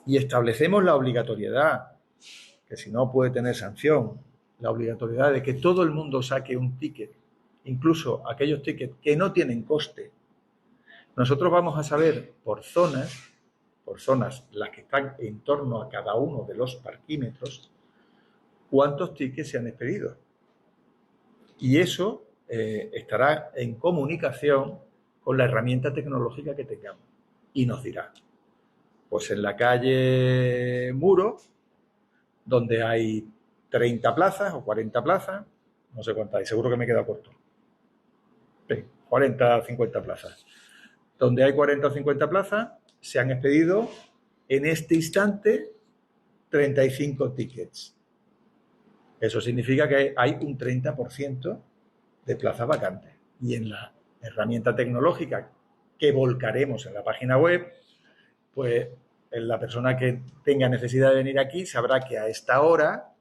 y establecemos la obligatoriedad, que si no puede tener sanción, la obligatoriedad de que todo el mundo saque un ticket, incluso aquellos tickets que no tienen coste, nosotros vamos a saber por zonas las que están en torno a cada uno de los parquímetros, cuántos tickets se han expedido. Y eso estará en comunicación con la herramienta tecnológica que tengamos. Y nos dirá, pues en la calle Muro, donde hay 30 plazas o 40 plazas, no sé cuántas hay, seguro que me he quedado corto. Sí, 40 o 50 plazas. Donde hay 40 o 50 plazas, se han expedido en este instante 35 tickets. Eso significa que hay un 30% de plazas vacantes. Y en la herramienta tecnológica que volcaremos en la página web, pues la persona que tenga necesidad de venir aquí sabrá que a esta hora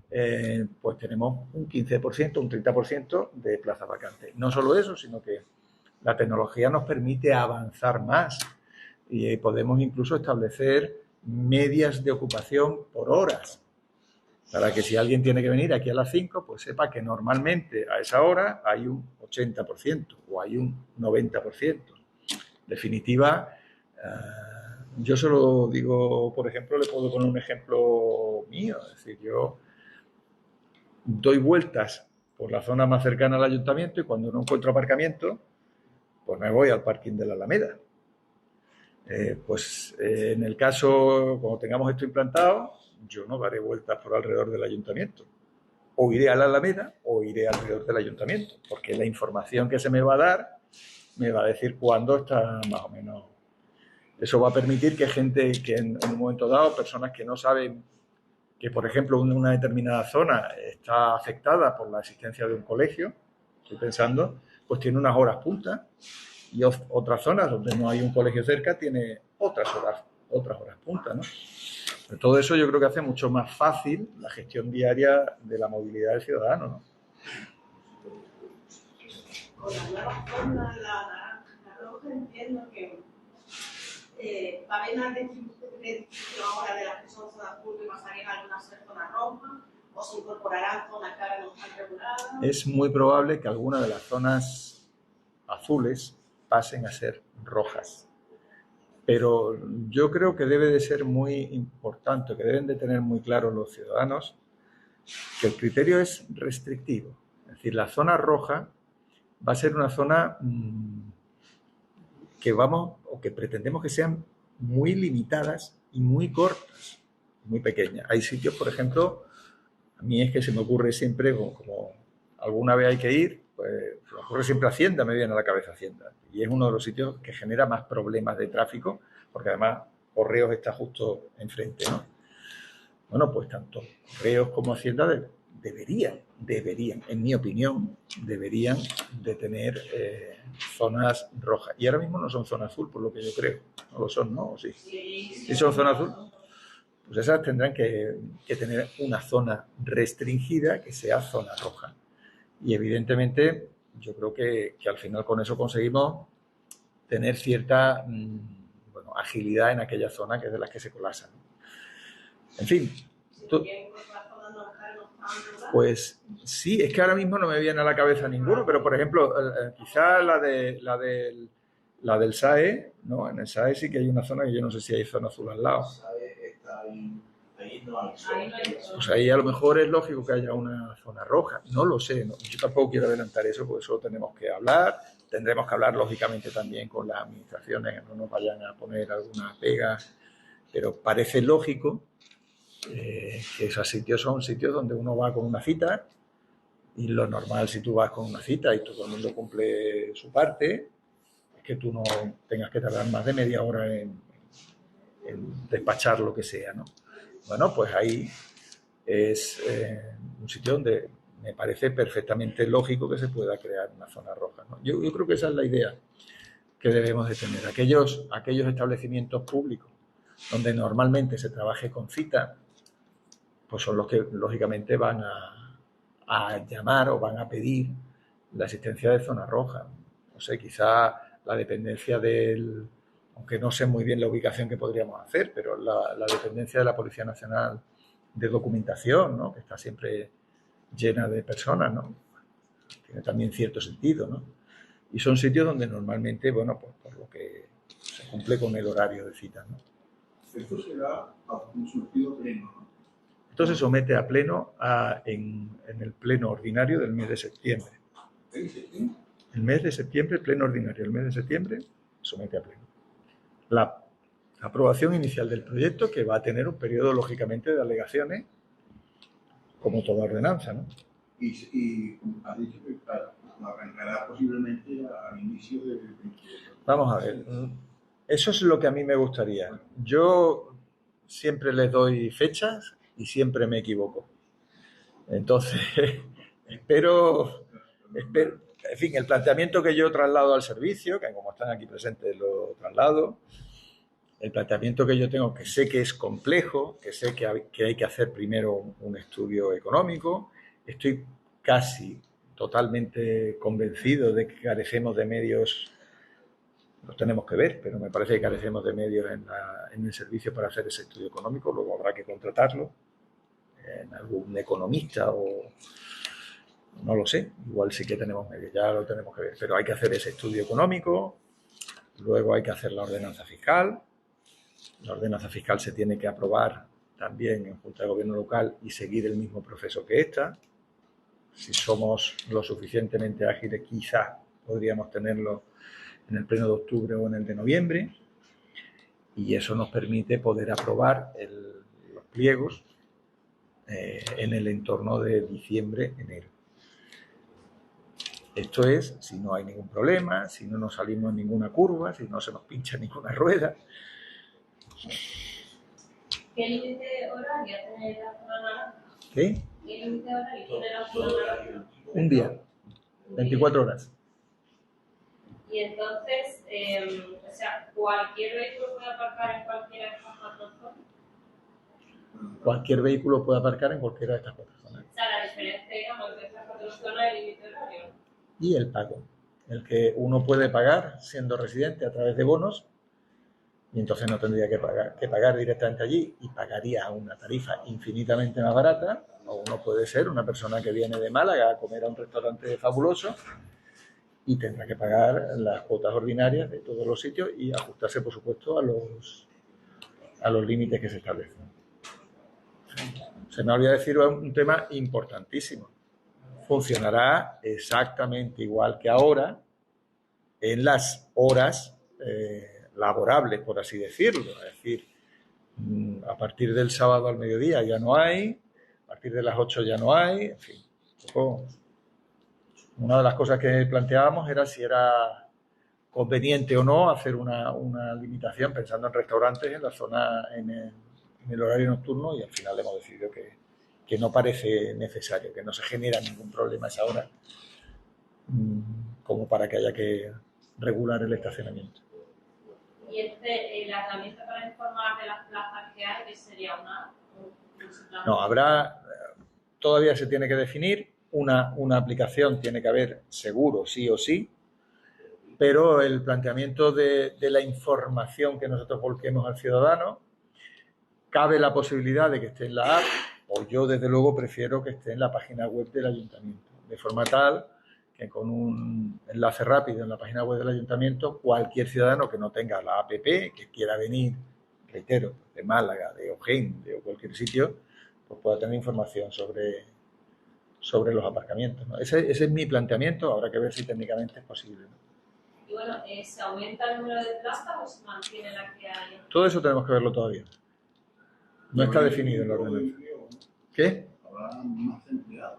pues tenemos un 15%, un 30% de plazas vacantes. No solo eso, sino que la tecnología nos permite avanzar más y podemos incluso establecer medias de ocupación por horas, para que si alguien tiene que venir aquí a las 5, pues sepa que normalmente a esa hora hay un 80% o hay un 90%. En definitiva, yo se lo digo, por ejemplo, le puedo poner un ejemplo mío. Es decir, yo doy vueltas por la zona más cercana al ayuntamiento y cuando no encuentro aparcamiento, pues me voy al parking de la Alameda. En el caso, cuando tengamos esto implantado, yo no daré vueltas por alrededor del ayuntamiento. O iré a la Alameda o iré alrededor del ayuntamiento, porque la información que se me va a dar me va a decir cuándo está más o menos. Eso va a permitir que gente que en un momento dado, personas que no saben que, por ejemplo, una determinada zona está afectada por la existencia de un colegio, estoy pensando, pues tiene unas horas punta, y otras zonas donde no hay un colegio cerca tiene otras horas punta, ¿no? Pero todo eso yo creo que hace mucho más fácil la gestión diaria de la movilidad del ciudadano, ¿no? Con la nueva forma, la roja, entiendo que va a haber una distribución ahora de las que son zonas azul que pasarían a algunas ser zonas rojas, o se incorporarán zonas que ahora no están reguladas. Es muy probable que algunas de las zonas azules pasen a ser rojas. Pero yo creo que debe de ser muy importante, que deben de tener muy claro los ciudadanos que el criterio es restrictivo. Es decir, la zona roja va a ser una zona que pretendemos que sean muy limitadas y muy cortas, muy pequeñas. Hay sitios, por ejemplo, a mí es que se me ocurre siempre, como alguna vez hay que ir, pues se me ocurre siempre Hacienda, me viene a la cabeza Hacienda. Y es uno de los sitios que genera más problemas de tráfico, porque además Correos está justo enfrente, ¿no? Bueno, pues tanto Correos como Hacienda deberían, en mi opinión, deberían de tener zonas rojas. Y ahora mismo no son zona azul, por lo que yo creo. No lo son, ¿no? ¿O sí? ¿Sí son zona azul? Pues esas tendrán que tener una zona restringida que sea zona roja. Y evidentemente yo creo que al final con eso conseguimos tener cierta agilidad en aquella zona que es de las que se colapsan. En fin. Pues sí, es que ahora mismo no me viene a la cabeza ninguno, pero por ejemplo, quizá la del SAE, ¿no? En el SAE sí que hay una zona que yo no sé si hay zona azul al lado. Ahí no hay Pues ahí a lo mejor es lógico que haya una zona roja. No lo sé, ¿no? Yo tampoco quiero adelantar eso, porque eso tenemos que hablar. Tendremos que hablar, lógicamente, también con las administraciones, que no nos vayan a poner alguna pega, pero parece lógico que esos sitios son sitios donde uno va con una cita, y lo normal si tú vas con una cita y todo el mundo cumple su parte, es que tú no tengas que tardar más de media hora en despachar lo que sea, ¿no? Bueno, pues ahí es un sitio donde me parece perfectamente lógico que se pueda crear una zona roja, ¿no? Yo creo que esa es la idea que debemos de tener. Aquellos establecimientos públicos donde normalmente se trabaje con cita, pues son los que lógicamente van a llamar o van a pedir la existencia de zona roja. No sé, quizá la dependencia aunque no sé muy bien la ubicación que podríamos hacer, pero la dependencia de la Policía Nacional de Documentación, ¿no? Que está siempre llena de personas, ¿no? Tiene también cierto sentido, ¿no? Y son sitios donde normalmente, bueno, pues por lo que se cumple con el horario de citas, ¿no? Esto será un surtido pleno, ¿no? Esto se somete a pleno en el pleno ordinario del mes de septiembre. El mes de septiembre, pleno ordinario, el mes de septiembre, somete a pleno. La aprobación inicial del proyecto, que va a tener un periodo, lógicamente, de alegaciones, como toda ordenanza, ¿no? Y has dicho que arrancará posiblemente al inicio de... Vamos a ver, eso es lo que a mí me gustaría. Yo siempre les doy fechas y siempre me equivoco. Entonces, espero, en fin, el planteamiento que yo traslado al servicio, que como están aquí presentes lo traslado, el planteamiento que yo tengo, que sé que es complejo, que sé que hay que hacer primero un estudio económico, estoy casi totalmente convencido de que carecemos de medios, los tenemos que ver, pero me parece que carecemos de medios en el servicio para hacer ese estudio económico, luego habrá que contratarlo en algún economista o no lo sé, igual sí que tenemos medios, ya lo tenemos que ver, pero hay que hacer ese estudio económico, luego hay que hacer la ordenanza fiscal. La ordenanza fiscal se tiene que aprobar también en Junta de Gobierno local y seguir el mismo proceso que esta. Si somos lo suficientemente ágiles, quizá podríamos tenerlo en el pleno de octubre o en el de noviembre, y eso nos permite poder aprobar los pliegos en el entorno de diciembre, enero. Esto es si no hay ningún problema, si no nos salimos en ninguna curva, si no se nos pincha ninguna rueda. ¿Qué límite horario tiene la zona naranja? ¿Qué? ¿Qué límite horario tiene la zona naranja? Un día, 24 horas. Y entonces, o sea, cualquier vehículo puede aparcar en cualquiera de estas cuatro zonas. Cualquier vehículo puede aparcar en cualquiera de estas cuatro zonas. O sea, la diferencia, digamos, entre estas cuatro zonas es el límite horario. Y el pago, el que uno puede pagar siendo residente a través de bonos, y entonces no tendría que pagar directamente allí y pagaría una tarifa infinitamente más barata. O uno puede ser una persona que viene de Málaga a comer a un restaurante fabuloso y tendrá que pagar las cuotas ordinarias de todos los sitios y ajustarse, por supuesto, a los límites que se establecen. Se me olvidó decir un tema importantísimo. Funcionará exactamente igual que ahora en las horas laborables, por así decirlo. Es decir, a partir del sábado al mediodía ya no hay, a partir de las 8 ya no hay, en fin. Una de las cosas que planteábamos era si era conveniente o no hacer una limitación pensando en restaurantes en la zona, en el horario nocturno, y al final hemos decidido que no parece necesario, que no se genera ningún problema a esa hora como para que haya que regular el estacionamiento. Y la herramienta para informar de las plazas que hay, que sería una... No, todavía se tiene que definir, una aplicación tiene que haber seguro, sí o sí, pero el planteamiento de la información que nosotros volquemos al ciudadano, cabe la posibilidad de que esté en la app, o yo desde luego prefiero que esté en la página web del ayuntamiento, de forma tal que con un enlace rápido en la página web del ayuntamiento, cualquier ciudadano que no tenga la APP, que quiera venir, reitero, de Málaga, de Ojén, de cualquier sitio, pues pueda tener información sobre los aparcamientos, ¿no? Ese es mi planteamiento, habrá que ver si técnicamente es posible, ¿no? Y bueno, ¿se aumenta el número de plazas o se mantiene la que hay? Todo eso tenemos que verlo todavía. No está definido en la ordenanza. ¿Qué? Habrá más empleados.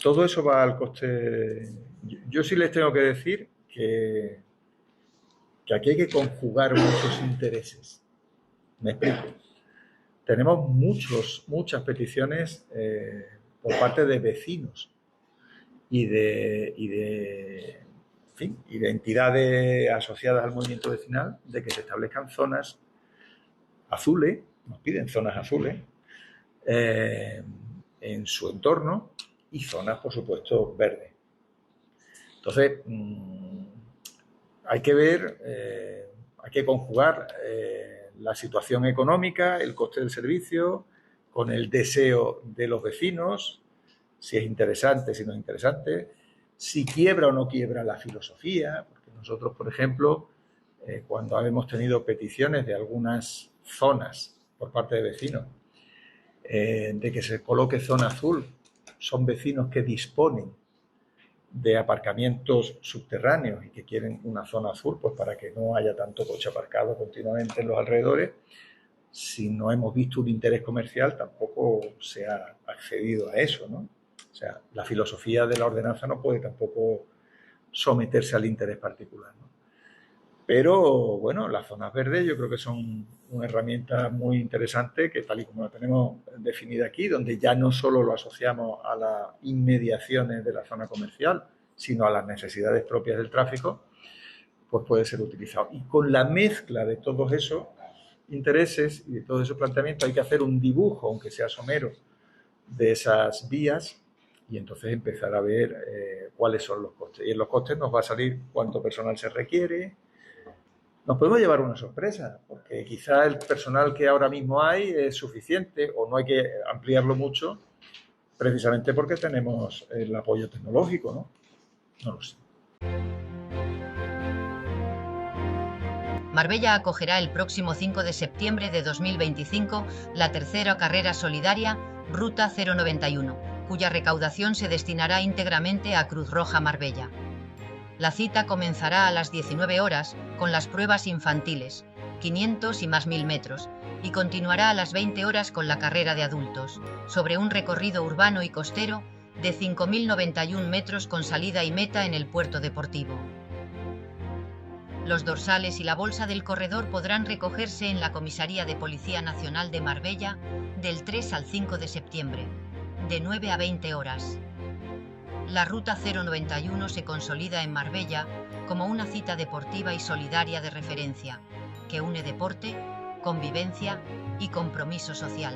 Todo eso va al coste. Yo sí les tengo que decir que aquí hay que conjugar muchos intereses. Me explico. Tenemos muchas peticiones por parte de vecinos y de entidades asociadas al movimiento vecinal de que se establezcan zonas azules, nos piden zonas azules en su entorno y zonas, por supuesto, verdes. Entonces, hay que ver, hay que conjugar la situación económica, el coste del servicio, con el deseo de los vecinos, si es interesante, si no es interesante, si quiebra o no quiebra la filosofía, porque nosotros, por ejemplo, cuando hemos tenido peticiones de algunas zonas por parte de vecinos, de que se coloque zona azul, son vecinos que disponen de aparcamientos subterráneos y que quieren una zona azul, pues para que no haya tanto coche aparcado continuamente en los alrededores. Si no hemos visto un interés comercial, tampoco se ha accedido a eso, ¿no? O sea, la filosofía de la ordenanza no puede tampoco someterse al interés particular, ¿no? Pero, bueno, las zonas verdes yo creo que son una herramienta muy interesante que, tal y como la tenemos definida aquí, donde ya no solo lo asociamos a las inmediaciones de la zona comercial, sino a las necesidades propias del tráfico, pues puede ser utilizado. Y con la mezcla de todos esos intereses y de todos esos planteamientos hay que hacer un dibujo, aunque sea somero, de esas vías y entonces empezar a ver cuáles son los costes. Y en los costes nos va a salir cuánto personal se requiere. Nos podemos llevar una sorpresa, porque quizá el personal que ahora mismo hay es suficiente o no hay que ampliarlo mucho, precisamente porque tenemos el apoyo tecnológico, ¿no? No lo sé. Marbella acogerá el próximo 5 de septiembre de 2025 la tercera carrera solidaria Ruta 091, cuya recaudación se destinará íntegramente a Cruz Roja Marbella. La cita comenzará a las 19 horas con las pruebas infantiles, 500 y más 1000 metros, y continuará a las 20 horas con la carrera de adultos, sobre un recorrido urbano y costero de 5.091 metros con salida y meta en el puerto deportivo. Los dorsales y la bolsa del corredor podrán recogerse en la Comisaría de Policía Nacional de Marbella del 3 al 5 de septiembre, de 9 a 20 horas. La Ruta 091 se consolida en Marbella como una cita deportiva y solidaria de referencia, que une deporte, convivencia y compromiso social.